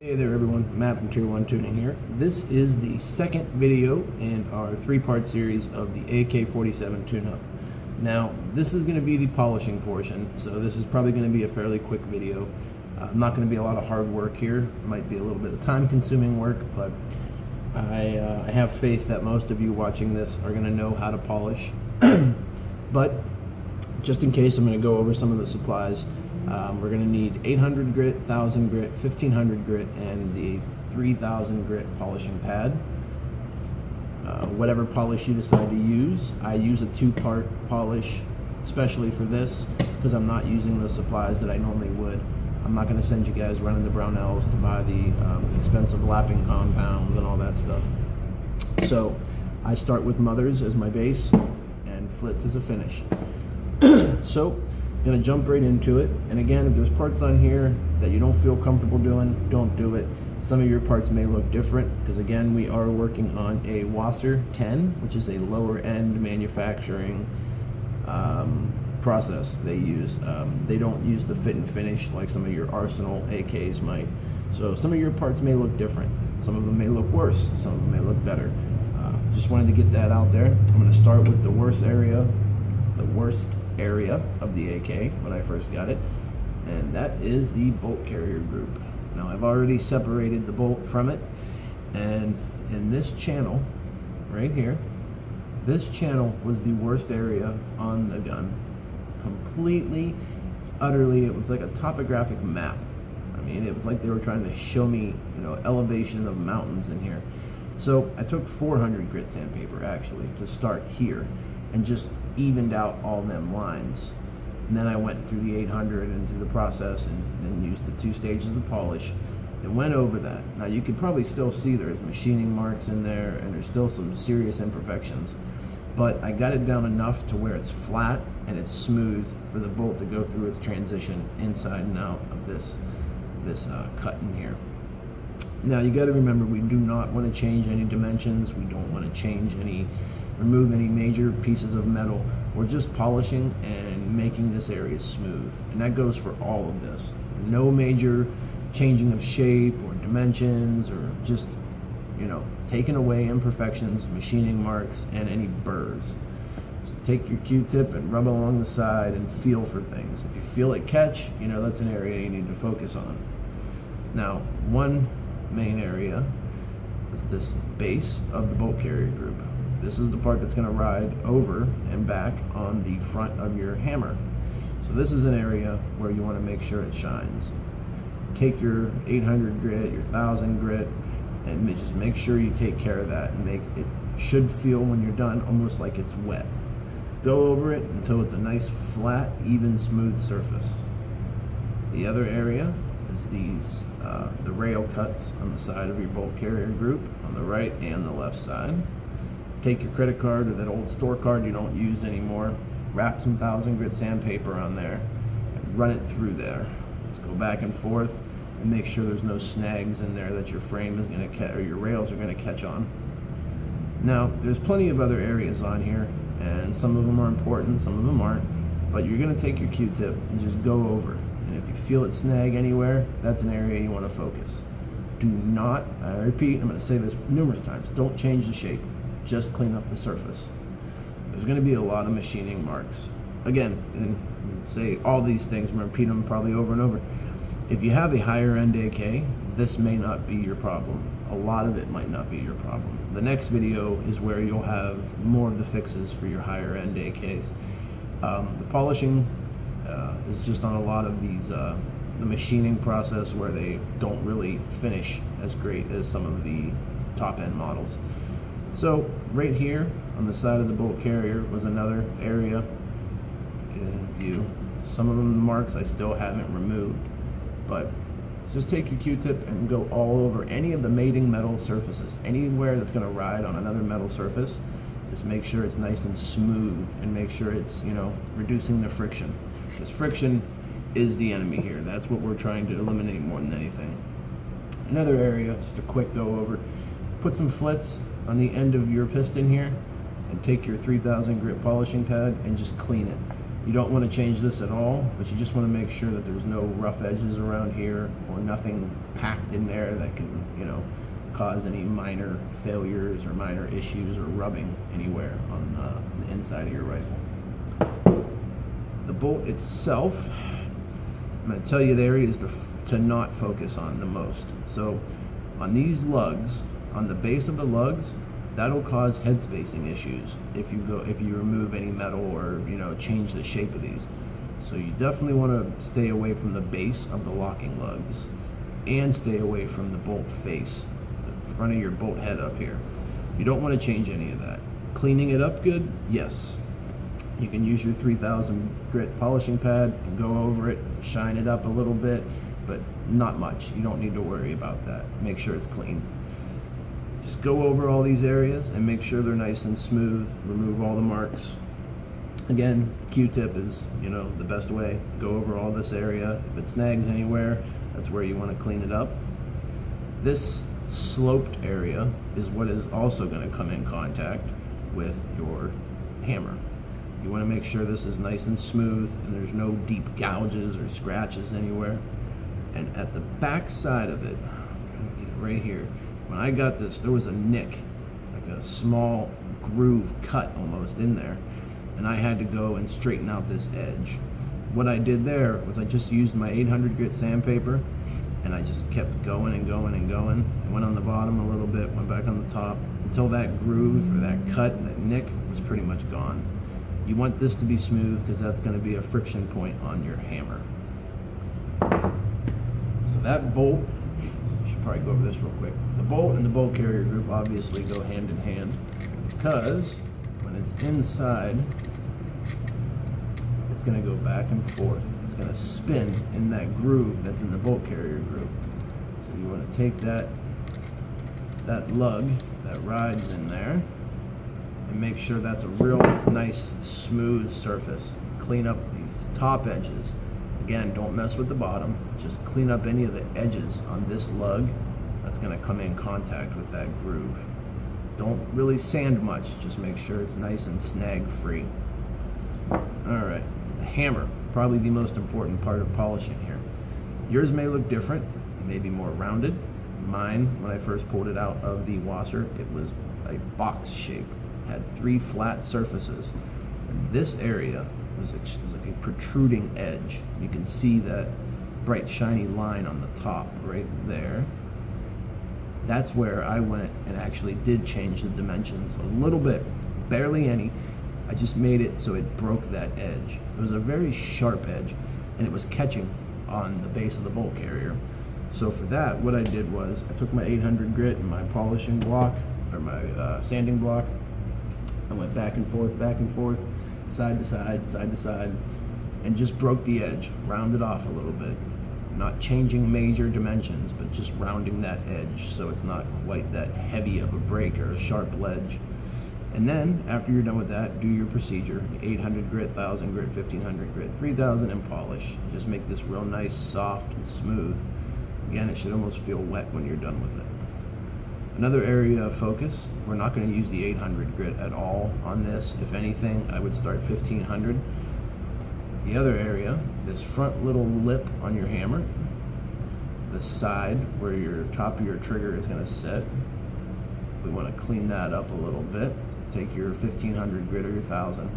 Hey there everyone, Matt from Tier 1 Tuning here. This is the second video in our three-part series of the AK-47 tune-up. Now, this is going to be the polishing portion, so this is probably going to be a fairly quick video. Not going to be a lot of hard work here. It might be a little bit of time-consuming work, but I have faith that most of you watching this are going to know how to polish. But just in case, I'm going to go over some of the supplies. We're going to need 800 grit, 1000 grit, 1500 grit, and the 3000 grit polishing pad. Whatever polish you decide to use. I use a two-part polish, especially for this, because I'm not using the supplies that I normally would. I'm not going to send you guys running to Brownells to buy the expensive lapping compounds and all that stuff. So I start with Mothers as my base and Flitz as a finish. So I'm going to jump right into it. And again, if there's parts on here that you don't feel comfortable doing, don't do it. Some of your parts may look different because again, we are working on a Wasser 10, which is a lower end manufacturing process they use. They don't use the fit and finish like some of your Arsenal AKs might. So some of your parts may look different. Some of them may look worse. Some of them may look better. Just wanted to get that out there. I'm going to start with the worst area of the AK when I first got it, and that is the bolt carrier group. Now I've already separated the bolt from it, and in this channel right here, this channel was the worst area on the gun. Completely, utterly, it was like a topographic map. I mean, it was like they were trying to show me, elevation of mountains in here. So I took 400 grit sandpaper actually to start here and just evened out all them lines. And then I went through the 800 into the process and used the 2 stages of polish and went over that. Now you can probably still see there's machining marks in there and there's still some serious imperfections, but I got it down enough to where it's flat and it's smooth for the bolt to go through its transition inside and out of this cut in here. Now you got to remember, we do not want to change any dimensions. We don't want to remove any major pieces of metal. We're just polishing and making this area smooth, and that goes for all of this. No major changing of shape or dimensions, or just taking away imperfections, machining marks, and any burrs. Just take your Q-tip and rub along the side and feel for things. If you feel it catch, that's an area you need to focus on. Now, one main area is this base of the bolt carrier group. This is the part that's going to ride over and back on the front of your hammer. So this is an area where you want to make sure it shines. Take your 800 grit, your 1000 grit, and just make sure you take care of that, and it should feel when you're done almost like it's wet. Go over it until it's a nice flat, even, smooth surface. The other area is the rail cuts on the side of your bolt carrier group on the right and the left side. Take your credit card or that old store card you don't use anymore, wrap some 1000 grit sandpaper on there and run it through there. Just go back and forth and make sure there's no snags in there that your frame is going to catch, or your rails are going to catch on. Now there's plenty of other areas on here, and some of them are important, some of them aren't, but you're going to take your Q-tip and just go over. And if you feel it snag anywhere, that's an area you want to focus. Do not, I repeat, I'm going to say this numerous times, don't change the shape. Just clean up the surface. There's going to be a lot of machining marks. Again, and say all these things, I'm going to repeat them probably over and over. If you have a higher end AK, this may not be your problem. A lot of it might not be your problem. The next video is where you'll have more of the fixes for your higher end AKs. The polishing is just on a lot of these, the machining process where they don't really finish as great as some of the top end models. So right here on the side of the bolt carrier was another area in view. Some of them, the marks, I still haven't removed, but just take your Q-tip and go all over any of the mating metal surfaces. Anywhere that's going to ride on another metal surface, just make sure it's nice and smooth and make sure it's, reducing the friction. Because friction is the enemy here. That's what we're trying to eliminate more than anything. Another area, just a quick go over, put some Flitz on the end of your piston here and take your 3000 grit polishing pad and just clean it. You don't want to change this at all, but you just want to make sure that there's no rough edges around here or nothing packed in there that can, you know, cause any minor failures or minor issues or rubbing anywhere on the inside of your rifle. The bolt itself, I'm going to tell you the areas to not focus on the most. So on these lugs, on the base of the lugs, that'll cause head spacing issues if you remove any metal or, you know, change the shape of these. So you definitely want to stay away from the base of the locking lugs and stay away from the bolt face, the front of your bolt head up here. You don't want to change any of that. Cleaning it up good, yes. You can use your 3000 grit polishing pad and go over it, shine it up a little bit, but not much. You don't need to worry about that. Make sure it's clean. Just go over all these areas and make sure they're nice and smooth. Remove all the marks. Again, Q-tip is, you know, the best way. Go over all this area. If it snags anywhere, that's where you want to clean it up. This sloped area is what is also going to come in contact with your hammer. You want to make sure this is nice and smooth and there's no deep gouges or scratches anywhere. And at the back side of it, I'm trying to get it right here. When I got this, there was a nick, like a small groove cut almost in there, and I had to go and straighten out this edge. What I did there was I just used my 800 grit sandpaper, and I just kept going and going and going. I went on the bottom a little bit, went back on the top, until that groove or that cut, that nick, was pretty much gone. You want this to be smooth because that's going to be a friction point on your hammer. So that bolt, I should probably go over this real quick. The bolt and the bolt carrier group obviously go hand in hand because when it's inside, it's going to go back and forth. It's going to spin in that groove that's in the bolt carrier group. So you want to take that lug that rides in there and make sure that's a real nice smooth surface. Clean up these top edges. Again, don't mess with the bottom. Just clean up any of the edges on this lug that's going to come in contact with that groove. Don't really sand much, just make sure it's nice and snag free. Alright, the hammer, probably the most important part of polishing here. Yours may look different, it may be more rounded. Mine, when I first pulled it out of the washer, it was a box shape, had 3 flat surfaces. And this area was like a protruding edge. You can see that bright shiny line on the top right there. That's where I went and actually did change the dimensions a little bit, barely any. I just made it so it broke that edge. It was a very sharp edge and it was catching on the base of the bolt carrier. So for that, what I did was I took my 800 grit and my polishing block, or my sanding block. I went back and forth, side to side, and just broke the edge, rounded off a little bit. Not changing major dimensions, but just rounding that edge so it's not quite that heavy of a break or a sharp ledge. And then, after you're done with that, do your procedure. 800 grit, 1000 grit, 1500 grit, 3000, and polish. Just make this real nice, soft, and smooth. Again, it should almost feel wet when you're done with it. Another area of focus, we're not going to use the 800 grit at all on this. If anything, I would start 1500. The other area, this front little lip on your hammer, the side where your top of your trigger is going to sit, we want to clean that up a little bit. Take your 1500 grit or your 1000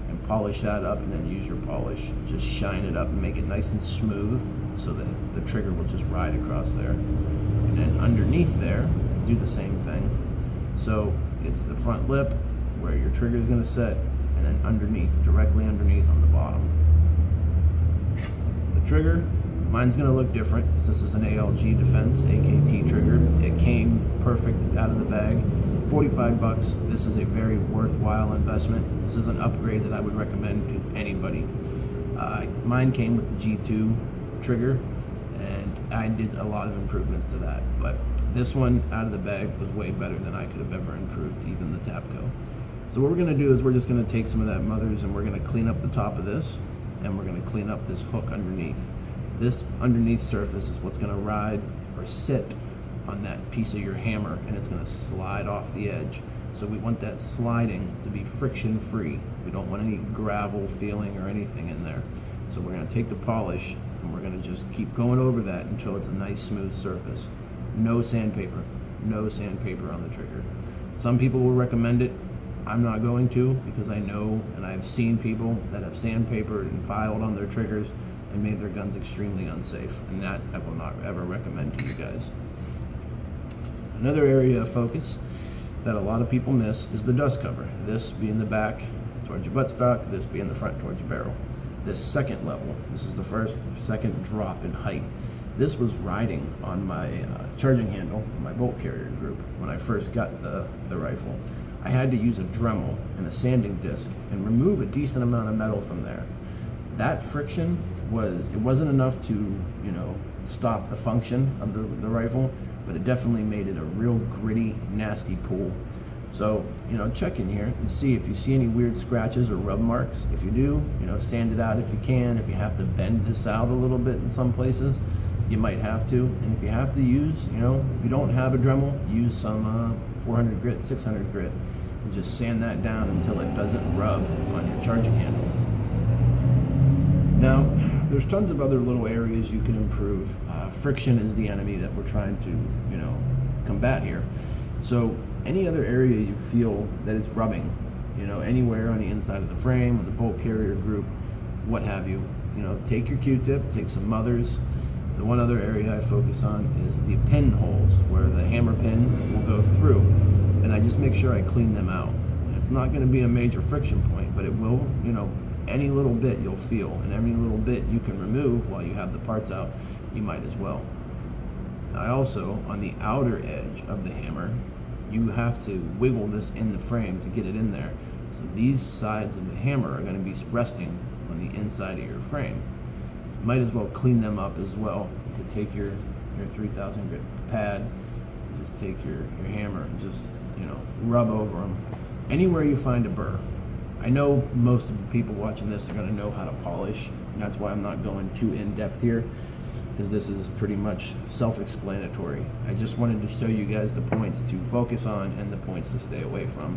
and polish that up, and then use your polish. Just shine it up and make it nice and smooth so that the trigger will just ride across there. And then underneath there, do the same thing. So it's the front lip where your trigger is going to sit, and then underneath, directly underneath on the bottom. The trigger, mine's going to look different because this is an ALG Defense AKT trigger. It came perfect out of the bag. 45 bucks. This is a very worthwhile investment. This is an upgrade that I would recommend to anybody. Mine came with the G2 trigger, and I did a lot of improvements to that. But this one out of the bag was way better than I could have ever improved, even the Tapco. So what we're going to do is we're just going to take some of that Mothers and we're going to clean up the top of this, and we're going to clean up this hook underneath. This underneath surface is what's going to ride or sit on that piece of your hammer, and it's going to slide off the edge. So we want that sliding to be friction free. We don't want any gravel feeling or anything in there. So we're going to take the polish and we're going to just keep going over that until it's a nice smooth surface. No sandpaper on the trigger. Some people will recommend it. I'm not going to, because I know and I've seen people that have sandpapered and filed on their triggers and made their guns extremely unsafe, and that I will not ever recommend to you guys. Another area of focus that a lot of people miss is the dust cover. This being the back towards your buttstock, this being the front towards your barrel. This second level, this is the second drop in height. This was riding on my charging handle, my bolt carrier group, when I first got the rifle. I had to use a Dremel and a sanding disc and remove a decent amount of metal from there. That friction wasn't enough to, you know, stop the function of the rifle, but it definitely made it a real gritty, nasty pool. So, you know, check in here and see if you see any weird scratches or rub marks. If you do, you know, sand it out if you can. If you have to bend this out a little bit in some places, you might have to. And if you have to use, you know, if you don't have a Dremel, use some 400 grit, 600 grit, and just sand that down until it doesn't rub on your charging handle. Now, there's tons of other little areas you can improve. Friction is the enemy that we're trying to, you know, combat here. So any other area you feel that it's rubbing, you know, anywhere on the inside of the frame, or the bolt carrier group, what have you, you know, take your Q-tip, take some mothers. The one other area I focus on is the pin holes where the hammer pin will go through, and I just make sure I clean them out. It's not going to be a major friction point, but it will, you know, any little bit you'll feel, and any little bit you can remove while you have the parts out, you might as well. I also, on the outer edge of the hammer, you have to wiggle this in the frame to get it in there. So these sides of the hammer are going to be resting on the inside of your frame. You might as well clean them up as well. You could take your 3000 grit pad, just take your hammer and just, you know, rub over them. Anywhere you find a burr. I know most of the people watching this are going to know how to polish, and that's why I'm not going too in-depth here, because this is pretty much self-explanatory. I just wanted to show you guys the points to focus on and the points to stay away from.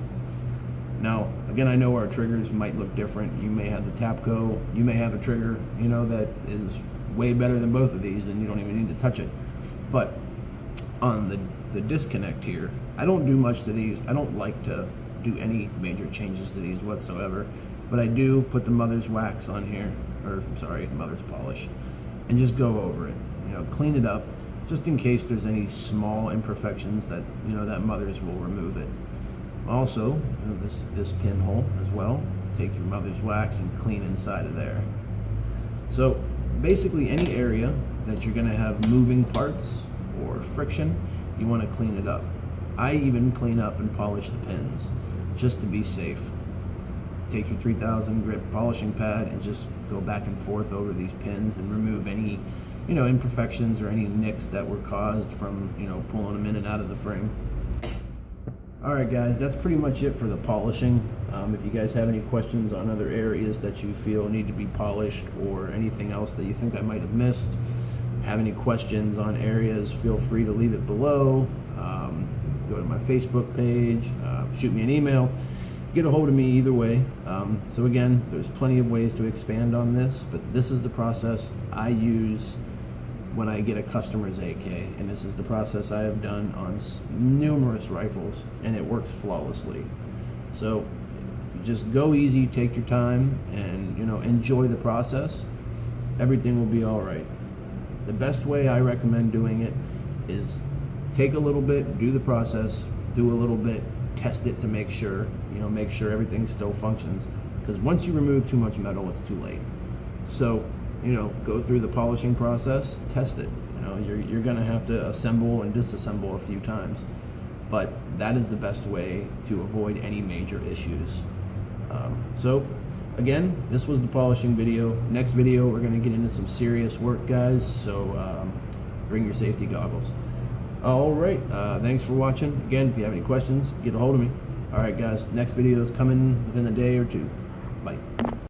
Now, again, I know our triggers might look different. You may have the Tapco, you may have a trigger, you know, that is way better than both of these, and you don't even need to touch it. But on the disconnect here, I don't do much to these. I don't like to do any major changes to these whatsoever, but I do put the mother's wax on here, or sorry, mother's polish, and just go over it, you know, clean it up, just in case there's any small imperfections that, you know, that mother's will remove it. Also, you know, this pinhole as well, take your mother's wax and clean inside of there. So basically any area that you're going to have moving parts or friction, you want to clean it up. I even clean up and polish the pins just to be safe. Take your 3000 grit polishing pad and just go back and forth over these pins and remove any, you know, imperfections or any nicks that were caused from, you know, pulling them in and out of the frame. Alright guys, that's pretty much it for the polishing. If you guys have any questions on other areas that you feel need to be polished, or anything else that you think I might have missed, have any questions on areas, feel free to leave it below. Go to my Facebook page, shoot me an email, get a hold of me either way. So again, there's plenty of ways to expand on this, but this is the process I use when I get a customer's AK, and this is the process I have done on numerous rifles, and it works flawlessly. So just go easy, take your time, and, you know, enjoy the process. Everything will be all right. The best way I recommend doing it is take a little bit, do the process, do a little bit, test it to make sure, you know, make sure everything still functions. Because once you remove too much metal, it's too late. So, you know, go through the polishing process, test it. You know, you're gonna have to assemble and disassemble a few times, but that is the best way to avoid any major issues. So again, this was the polishing video. Next video, we're gonna get into some serious work, guys, so bring your safety goggles. All right, thanks for watching. Again, if you have any questions, get a hold of me. All right, guys, next video is coming within a day or two. Bye.